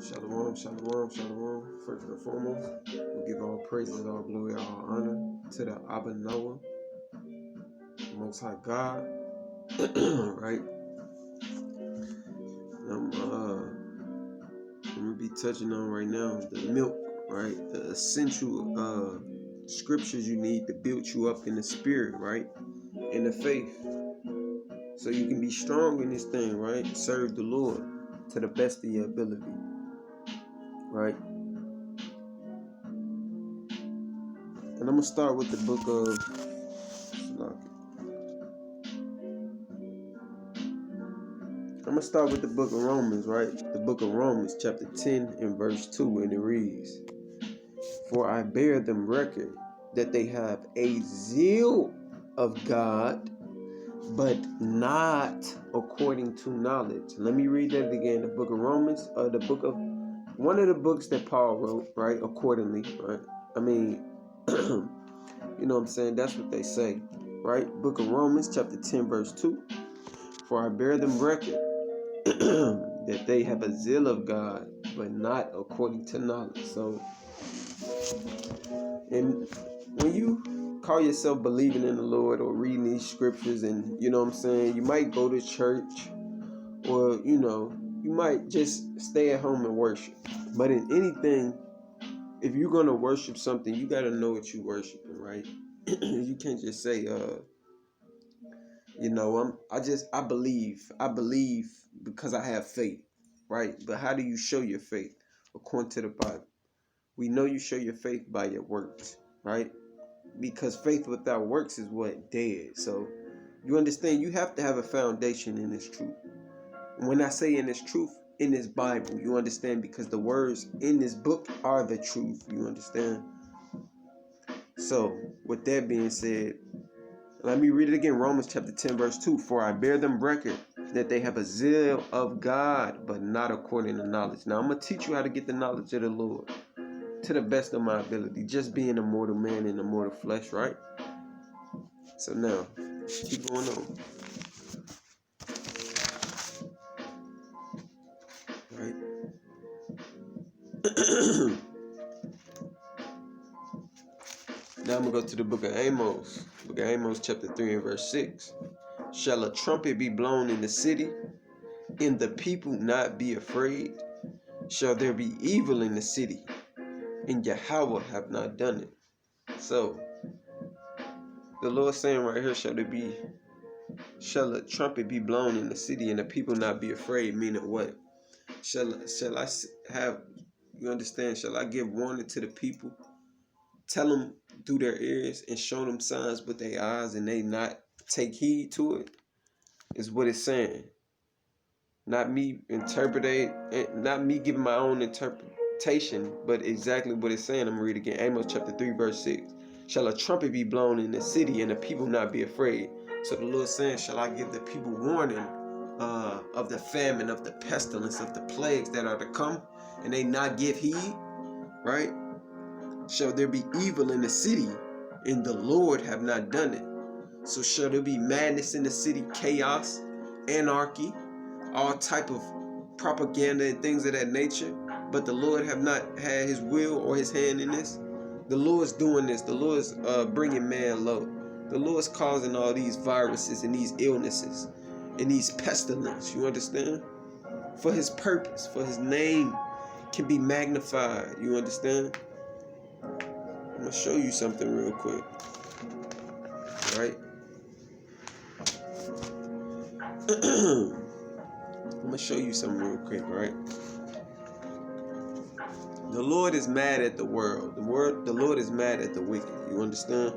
Shalom, shalom, shalom. First and foremost, we give all praises, all glory, all honor to the Abba Noah, Most High God, right? I'm gonna be touching on right now the milk, right? The essential scriptures you need to build you up in the spirit, right? In the faith, so you can be strong in this thing, right? Serve the Lord to the best of your ability, right? And I'm gonna start with the book of Romans, right? The book of Romans, chapter 10 and verse 2, and it reads, "For I bear them record that they have a zeal of God, but not according to knowledge." Let me read that again. The book of Romans, one of the books that Paul wrote, right? Accordingly, right? I mean, you know what I'm saying? That's what they say, right? Book of Romans, chapter 10, verse 2. "For I bear them record that they have a zeal of God, but not according to knowledge." So, and when you call yourself believing in the Lord or reading these scriptures, and you know what I'm saying, you might go to church, or you might just stay at home and worship. But in anything, if you're gonna worship something, you gotta know what you're worshiping, right? You can't just say, I believe because I have faith, right? But how do you show your faith? According to the Bible, we know you show your faith by your works, right? Because faith without works is what? Dead. So you understand, you have to have a foundation in this truth. And when I say in this truth, in this Bible, you understand, because the words in this book are the truth, you understand? So with that being said, let me read it again. Romans chapter 10, verse 2. "For I bear them record that they have a zeal of God, but not according to knowledge." Now I'm going to teach you how to get the knowledge of the Lord to the best of my ability, just being a mortal man in a mortal flesh, right? So now, keep going on. Right? Now I'm going to go to the book of Amos. Book of Amos chapter 3 and verse 6. "Shall a trumpet be blown in the city, and the people not be afraid? Shall there be evil in the city, and Yahweh have not done it?" So the Lord saying right here, shall a trumpet be blown in the city, and the people not be afraid? Meaning what? Shall I have, you understand? Shall I give warning to the people, tell them through their ears, and show them signs with their eyes, and they not take heed to it? Is what it's saying. Not me interpreting, not me giving my own interpretation, but exactly what it's saying. I'm gonna read again. Amos chapter 3, verse 6. "Shall a trumpet be blown in the city, and the people not be afraid?" So the Lord saying, shall I give the people warning of the famine, of the pestilence, of the plagues that are to come, and they not give heed? Right? "Shall there be evil in the city, and the Lord have not done it?" So shall there be madness in the city, chaos, anarchy, all type of propaganda and things of that nature, but the Lord have not had his will or his hand in this? The Lord's doing this. The Lord's bringing man low. The Lord's causing all these viruses and these illnesses and these pestilence, you understand? For his purpose, for his name can be magnified, you understand? I'm going to show you something real quick, right? I'm going to show you something real quick, right? The Lord is mad at the world. The Lord is mad at the wicked. You understand?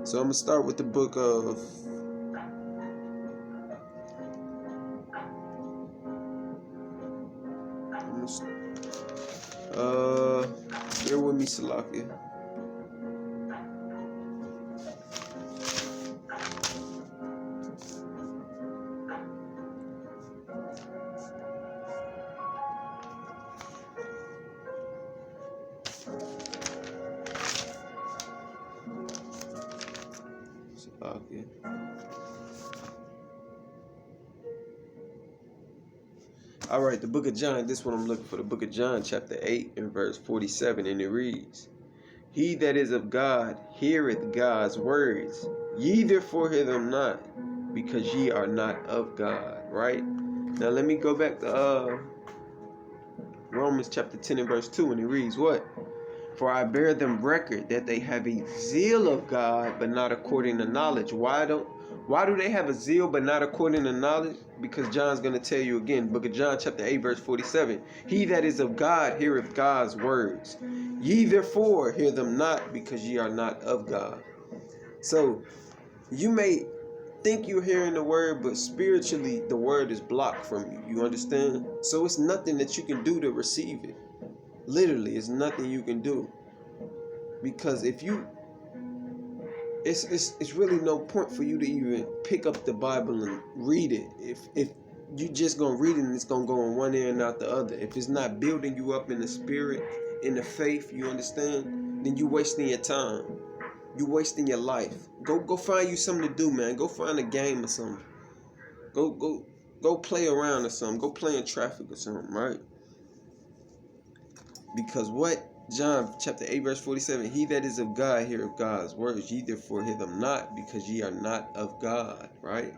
So I'm going to start with the book of... bear with me, Salakia. All right, the book of John, this one I'm looking for, the book of John, chapter 8 and verse 47, and it reads, He that is of God heareth God's words. Ye therefore hear them not, because ye are not of God. Right? Now let me go back to Romans chapter 10 and verse 2, and it reads what? For I bear them record that they have a zeal of God, but not according to knowledge. Why do they have a zeal but not according to knowledge? Because John's going to tell you again, book of John chapter 8 verse 47. He that is of God heareth God's words. Ye therefore hear them not, because ye are not of God. So you may think you're hearing the word, but spiritually the word is blocked from you. You understand? So it's nothing that you can do to receive it. Literally, it's nothing you can do. Because if you it's really no point for you to even pick up the Bible and read it if you just gonna read it and it's gonna go on one ear and not the other. If it's not building you up in the spirit, in the faith, you understand, then you wasting your time, you wasting your life. Go find you something to do, man. Go find a game or something. Go play around or something. Go play in traffic or something, right? Because what? John chapter 8 verse 47, He that is of God heareth God's words. Ye therefore hear them not, because ye are not of God. Right?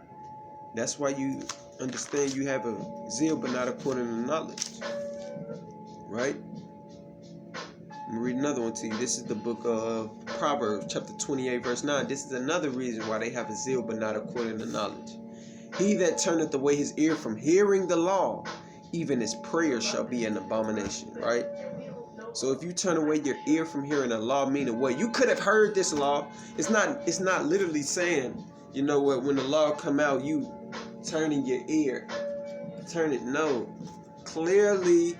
That's why you understand you have a zeal but not according to knowledge. Right? Let me read another one to you. This is the book of Proverbs chapter 28 verse 9. This is another reason why they have a zeal but not according to knowledge. He that turneth away his ear from hearing the law, even his prayer shall be an abomination. Right? So if you turn away your ear from hearing the law, meaning what? You could have heard this law. It's not literally saying, you know what, when the law come out, you turning your ear. Turn it. No. Clearly,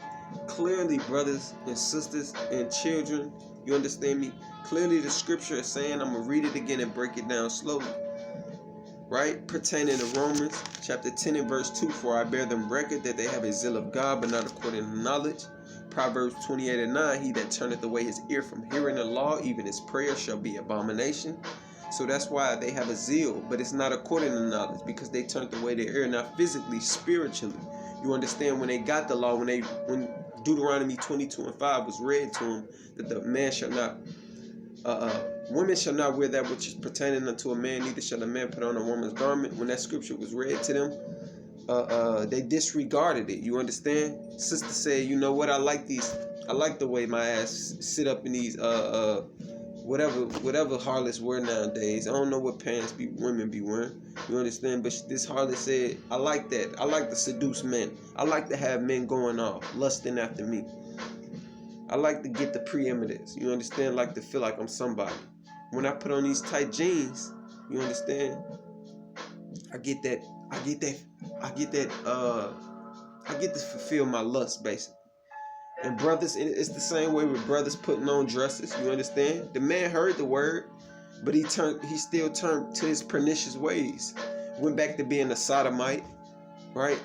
brothers and sisters and children, you understand me? Clearly the scripture is saying, I'm going to read it again and break it down slowly. Right? Pertaining to Romans chapter 10 and verse 2, for I bear them record that they have a zeal of God, but not according to knowledge. Proverbs 28 and 9, he that turneth away his ear from hearing the law, even his prayer shall be abomination. So that's why they have a zeal, but it's not according to knowledge, because they turned away their ear. Not physically, spiritually. You understand, when they got the law, when Deuteronomy 22 and 5 was read to them, that the man shall not, women shall not wear that which is pertaining unto a man, neither shall a man put on a woman's garment. When that scripture was read to them, they disregarded it. You understand? Sister said, you know what, I like the way my ass sit up in these whatever harlots wear nowadays. I don't know what pants women be wearing. You understand? But this harlot said, I like that. I like to seduce men. I like to have men going off, lusting after me. I like to get the preeminence. You understand? Like to feel like I'm somebody. When I put on these tight jeans, you understand? I get to fulfill my lust, basically. And brothers, it's the same way with brothers putting on dresses. You understand? The man heard the word, but he still turned to his pernicious ways. Went back to being a sodomite, right?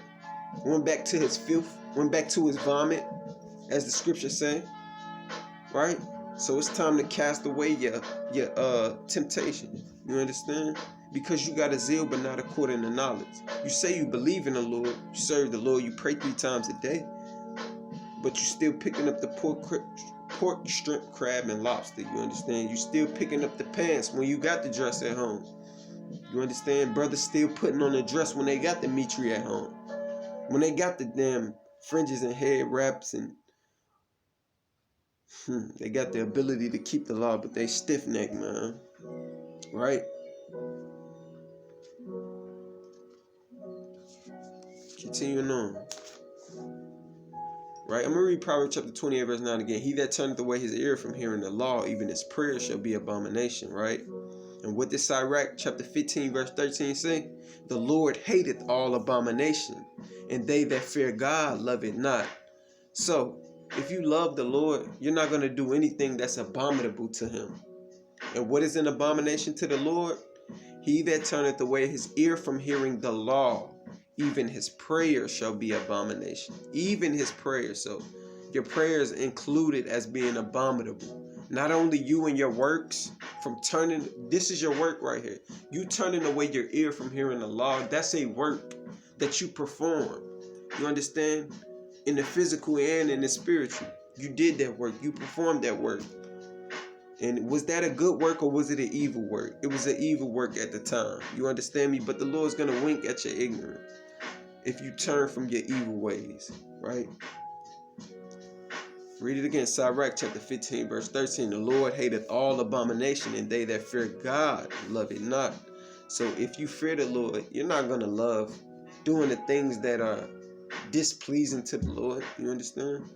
Went back to his filth. Went back to his vomit, as the scriptures say, right? So it's time to cast away your temptation. You understand? Because you got a zeal, but not according to knowledge. You say you believe in the Lord, you serve the Lord, you pray 3 times a day, but you still picking up the pork, shrimp, crab, and lobster. You understand? You still picking up the pants when you got the dress at home. You understand? Brothers still putting on the dress when they got the mitri at home. When they got the damn fringes and head wraps, and they got the ability to keep the law, but they stiff-necked, man. Right? Continuing on. Right? I'm going to read Proverbs chapter 28 verse 9 again. He that turneth away his ear from hearing the law, even his prayer shall be abomination. Right? And what did Sirach chapter 15 verse 13 say? The Lord hateth all abomination, and they that fear God love it not. So, if you love the Lord, you're not going to do anything that's abominable to him. And what is an abomination to the Lord? He that turneth away his ear from hearing the law, even his prayer shall be abomination. Even his prayer. So your prayers included as being abominable. Not only you and your works from turning, this is your work right here. You turning away your ear from hearing the law, that's a work that you perform. You understand? In the physical and in the spiritual. You did that work. You performed that work. And was that a good work or was it an evil work? It was an evil work at the time. You understand me? But the Lord's going to wink at your ignorance if you turn from your evil ways, right? Read it again. Sirach chapter 15, verse 13. The Lord hateth all abomination, and they that fear God love it not. So if you fear the Lord, you're not going to love doing the things that are displeasing to the Lord. You understand?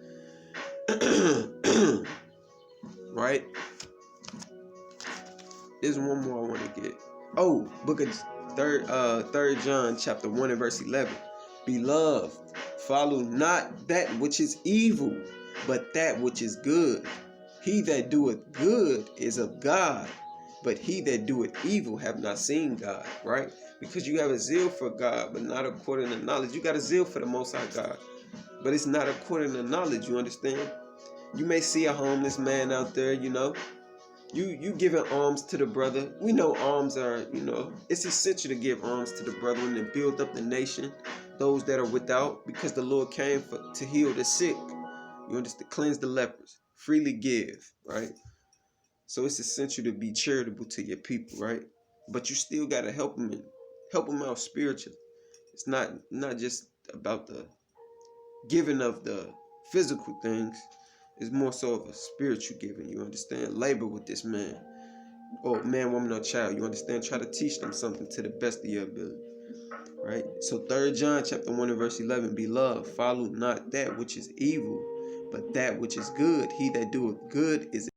Right? There's one more I want to get. Oh, book of third John chapter 1 and verse 11. Beloved, follow not that which is evil, but that which is good. He that doeth good is of God, but he that doeth evil have not seen God, right? Because you have a zeal for God, but not according to knowledge. You got a zeal for the Most High God, but it's not according to knowledge, you understand? You may see a homeless man out there, you know. You giving alms to the brother. We know alms are, it's essential to give alms to the brother and to build up the nation, those that are without, because the Lord came to heal the sick. You understand? Cleanse the lepers. Freely give, right? So it's essential to be charitable to your people, right? But you still gotta help them out spiritually. It's not just about the giving of the physical things. It's more so of a spiritual giving. You understand? Labor with this man, or man, woman, or child. You understand? Try to teach them something to the best of your ability, right? So 3 John chapter 1 and verse 11. Beloved, follow not that which is evil, but that which is good. He that doeth good is